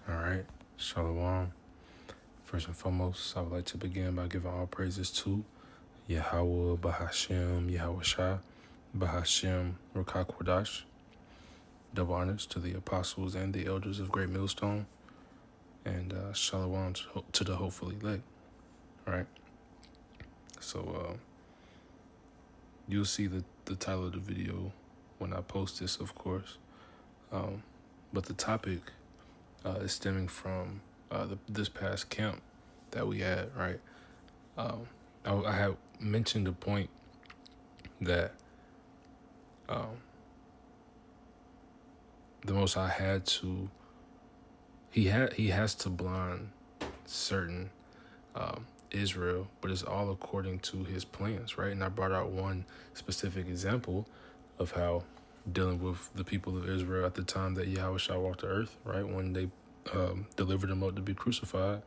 All right, Shalom. First and foremost, I would like to begin by giving all praises to Yahweh, Bahashem, Yahweh Shah, Bahashem, Rukakwadash. Double honors to the apostles and the elders of Great Millstone, and Shalom to the hopefully elect. All right, so you'll see the title of the video when I post this, of course. But the topic is stemming from this past camp that we had, right? I have mentioned a point that the Most High he has to blind certain Israel, but it's all according to his plans, right? And I brought out one specific example of how dealing with the people of Israel at the time that Yahweh Shah walked the earth, right? When they delivered him up to be crucified,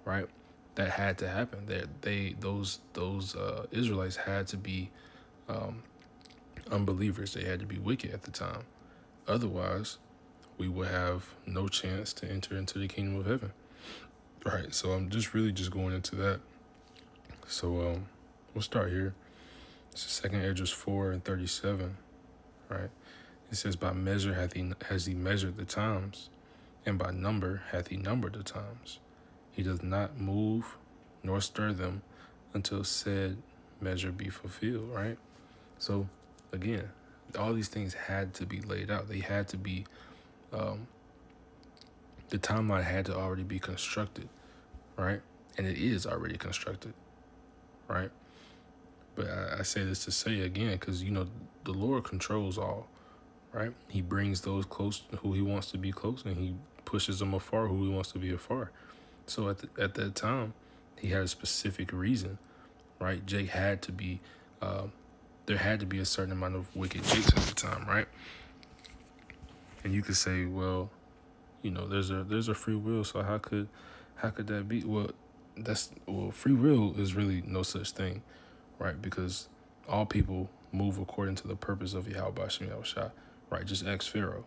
right? That had to happen. Those Israelites had to be unbelievers. They had to be wicked at the time. Otherwise, we would have no chance to enter into the kingdom of heaven. Right. So I'm just going into that. So we'll start here. It's 2nd Esdras 4:37. Right. It says, by measure has he measured the times, and by number hath he numbered the times. He doth not move nor stir them until said measure be fulfilled, right? So, again, all these things had to be laid out. They had to be, the timeline had to already be constructed, right? And it is already constructed, right? But I say this to say again, because, the Lord controls all, right? He brings those close who he wants to be close, and he pushes them afar who he wants to be afar. So at that time, he had a specific reason, right? Jake had to be, there had to be a certain amount of wicked Jakes at the time, right? And you could say, well, there's a free will, so how could that be? Well, free will is really no such thing, right? Because all people move according to the purpose of Yahweh Shem Yahushua, right? Just ask Pharaoh,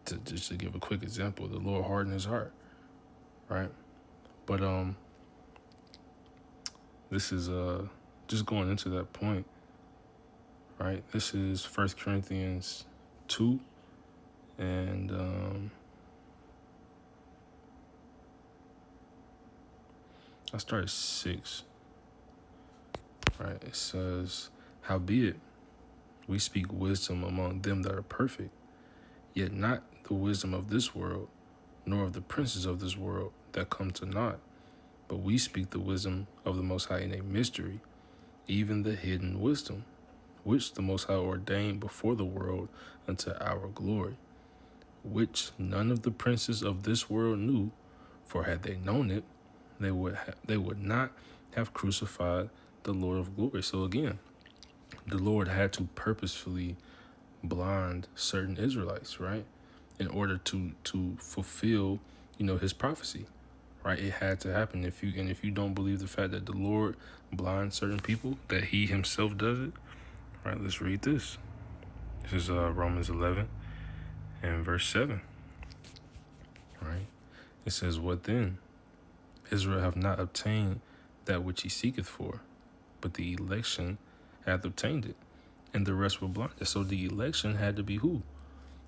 to give a quick example, the Lord hardened his heart, right? But this is just going into that point, right? This is 1 Corinthians 2, and I started 6, right? It says, howbeit we speak wisdom among them that are perfect, yet not the wisdom of this world, nor of the princes of this world that come to naught. But we speak the wisdom of the Most High in a mystery, even the hidden wisdom, which the Most High ordained before the world unto our glory, which none of the princes of this world knew, for had they known it, they would not have crucified the Lord of glory. So again, the Lord had to purposefully blind certain Israelites, right, in order to fulfill, his prophecy, right? It had to happen. If you don't believe the fact that the Lord blinds certain people, that he himself does it, right? Let's read this. This is Romans 11 and verse 7, right? It says, what then? Israel have not obtained that which he seeketh for, but the election hath obtained it, and the rest were blinded. So the election had to be who?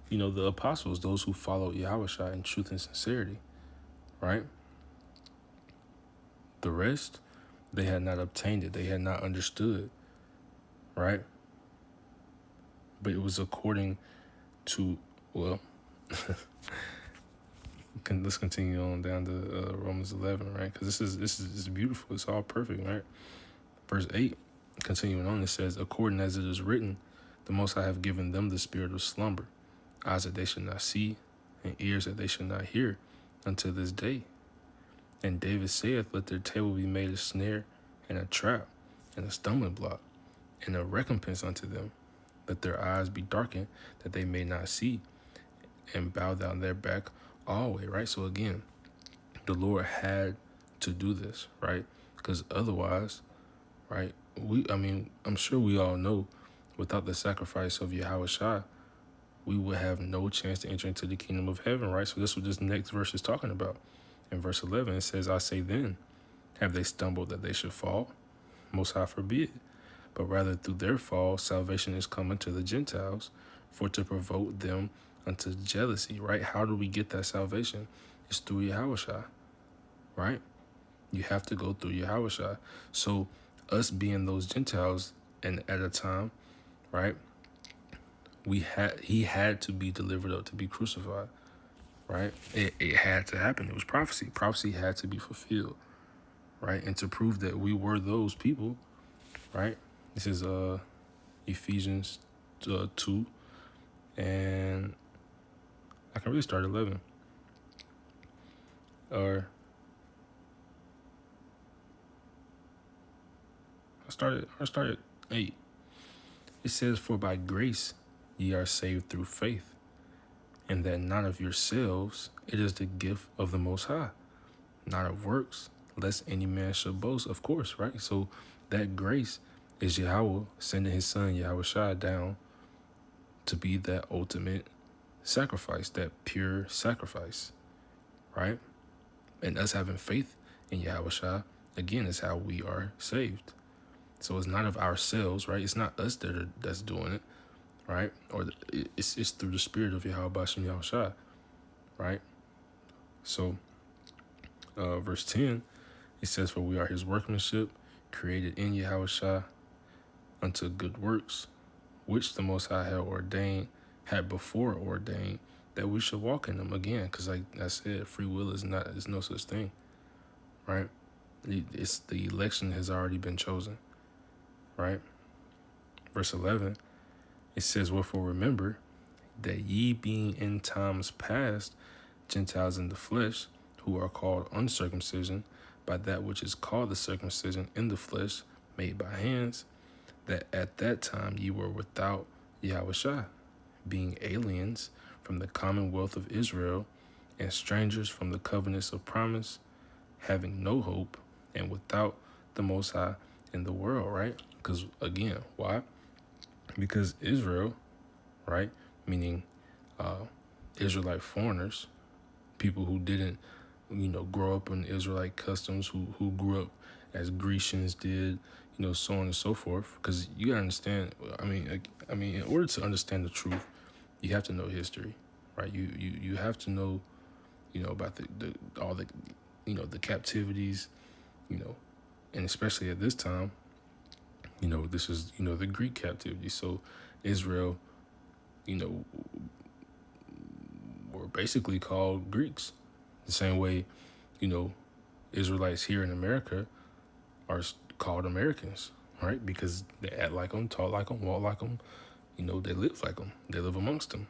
The apostles, those who followed Yahushua in truth and sincerity, right? The rest, they had not obtained it. They had not understood, right? But it was according to, well, let's continue on down to Romans 11, right? Because this is beautiful. It's all perfect, right? Verse 8, continuing on, it says, according as it is written, the Most High have given them the spirit of slumber, eyes that they should not see, and ears that they should not hear, unto this day. And David saith, let their table be made a snare and a trap and a stumbling block and a recompense unto them. Let their eyes be darkened, that they may not see, and bow down their back always, right? So again, the Lord had to do this, right? Because otherwise, right, I'm sure we all know, without the sacrifice of Yahweh Shai, we would have no chance to enter into the kingdom of heaven, right? So this is what this next verse is talking about. In verse 11, it says, I say then, have they stumbled that they should fall? Most High forbid. But rather through their fall, salvation is come unto the Gentiles, for to provoke them unto jealousy, right? How do we get that salvation? It's through Yahushua, right? You have to go through Yahushua. So us being those Gentiles, and at a time, right, he had to be delivered up to be crucified, right? It had to happen. It was prophecy. Prophecy had to be fulfilled, right? And to prove that we were those people, right? This is Ephesians 2, and I can really start 11. Or I started 8. It says, for by grace ye are saved through faith, and that not of yourselves, it is the gift of the Most High, not of works, lest any man should boast, of course, right? So that grace is Yahweh sending his son, Yahushua, down to be that ultimate sacrifice, that pure sacrifice, right? And us having faith in Yahushua, again, is how we are saved. So it's not of ourselves, right? It's not us that's doing it, right? Or it's through the spirit of Yahweh Bashem Yahushua, right? So verse 10, it says, for we are his workmanship, created in Yahushua unto good works, which the Most High had before ordained that we should walk in them. Again, because like I said, free will is no such thing, right? It's the election has already been chosen, right? Verse 11, it says, wherefore remember that ye being in times past Gentiles in the flesh, who are called uncircumcision by that which is called the circumcision in the flesh, made by hands, that at that time ye were without Yahushua, being aliens from the commonwealth of Israel, and strangers from the covenants of promise, having no hope, and without the Most High in the world, right? Because again, why? Because Israel, right, meaning Israelite foreigners, people who didn't, grow up in Israelite customs, who grew up as Grecians did, so on and so forth. Because you gotta understand, I mean, in order to understand the truth, you have to know history, right? You have to know, about all the, the captivities, and especially at this time, this is, the Greek captivity. So Israel, were basically called Greeks. The same way, Israelites here in America are called Americans, right? Because they act like them, talk like them, walk like them, they live like them. They live amongst them,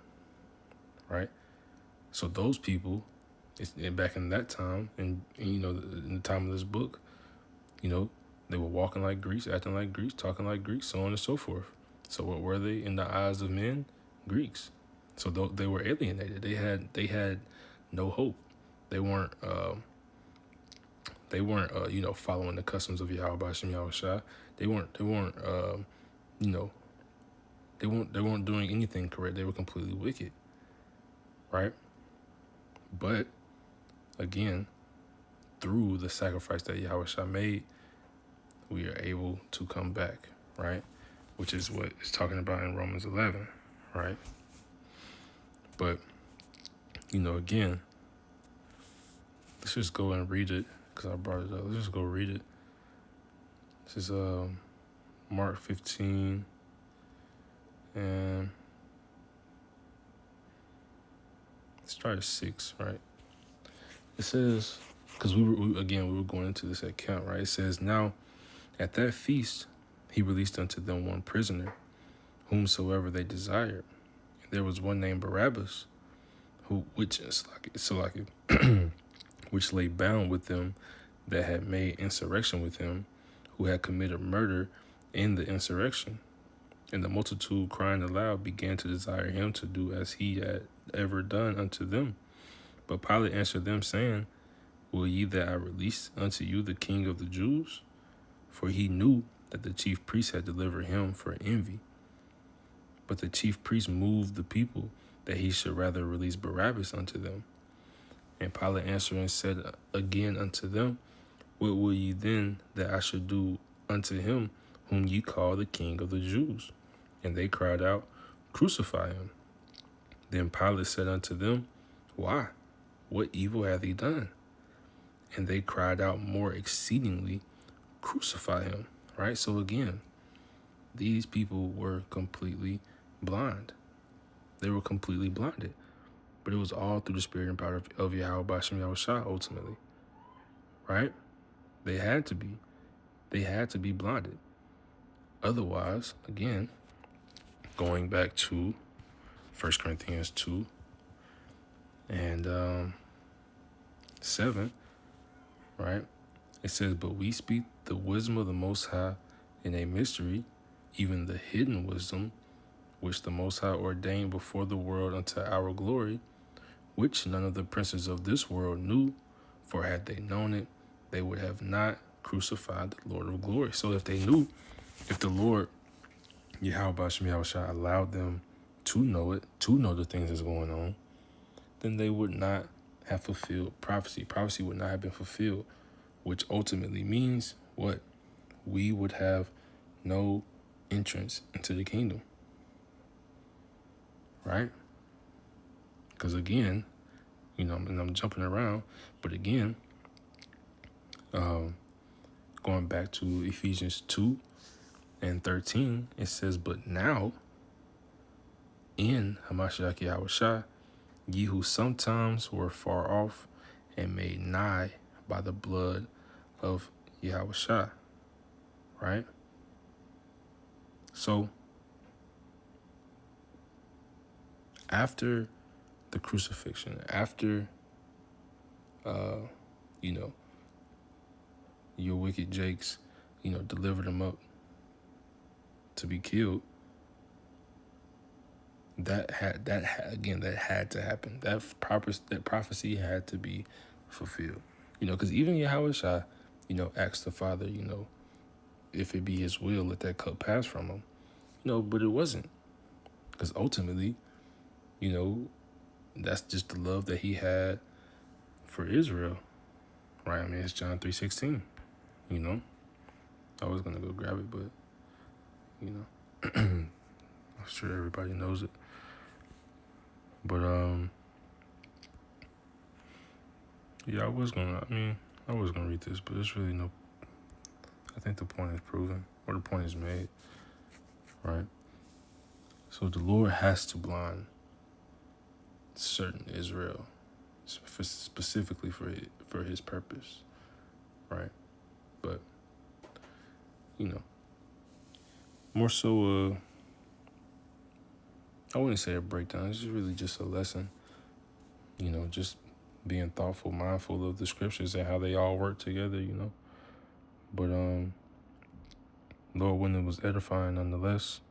right? So those people, back in that time, and in the time of this book, they were walking like Greeks, acting like Greeks, talking like Greeks, so on and so forth. So what were they in the eyes of men? Greeks. So they were alienated. They had no hope. They weren't following the customs of Yahweh Bashem Yahushua. They weren't doing anything correct. They were completely wicked, right? But again, through the sacrifice that Yahushua made, we are able to come back, right? Which is what it's talking about in Romans 11, right? But, again, let's just go and read it, because I brought it up. Let's just go read it. This is Mark 15, and let's try 6, right? It says, because we were going into this account, right? It says, now at that feast he released unto them one prisoner, whomsoever they desired. And there was one named Barabbas, which lay bound with them that had made insurrection with him, who had committed murder in the insurrection. And the multitude, crying aloud, began to desire him to do as he had ever done unto them. But Pilate answered them, saying, will ye that I release unto you the King of the Jews? For he knew that the chief priests had delivered him for envy. But the chief priests moved the people that he should rather release Barabbas unto them. And Pilate answered and said again unto them, what will ye then that I should do unto him whom ye call the King of the Jews? And they cried out, Crucify him. Then Pilate said unto them, Why? What evil hath he done? And they cried out more exceedingly, Crucify him. Right? So again, these people were completely blind. They were completely blinded. But it was all through the spirit and power of Yahweh B'Shem Yahushua ultimately. Right? They had to be. They had to be blinded. Otherwise, again, going back to 1 Corinthians 2 and 7, right? It says, But we speak the wisdom of the Most High in a mystery, even the hidden wisdom, which the Most High ordained before the world unto our glory, which none of the princes of this world knew, for had they known it, they would have not crucified the Lord of glory. So if they knew, if the Lord, Yahweh B'Shem Yahushua, allowed them to know it, to know the things that's going on, then they would not have fulfilled prophecy. Prophecy would not have been fulfilled, which ultimately means what? We would have no entrance into the kingdom. Right? Because again, and I'm jumping around, but again, going back to Ephesians 2 and 13, it says, But now, in Hamashiach Yahushua, ye who sometimes were far off and made nigh by the blood of Yahushua. Right? So, after the crucifixion, after, your wicked Jakes, delivered him up to be killed, that had to happen. That prophecy had to be fulfilled. Because even Yahushua, asked the Father, if it be his will, let that cup pass from him. But it wasn't. Because ultimately, that's just the love that he had for Israel. Right? I mean, it's John 3:16. I was going to go grab it, but, I'm sure everybody knows it. But, I was going to read this, but it's really I think the point is proven, or the point is made, right? So the Lord has to blind certain Israel, specifically for his purpose, right? But, more so, I wouldn't say a breakdown. It's really just a lesson, just being thoughtful, mindful of the scriptures and how they all work together, But, Lord, when it was edifying nonetheless,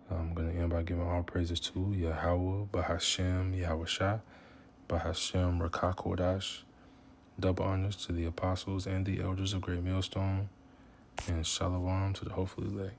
I'm going to end by giving all praises to Yahweh, B'Hashem, Yahushua, B'Hashem, Rakakodash. Double honors to the apostles and the elders of Great Millstone, and shalom to the hopefully elect.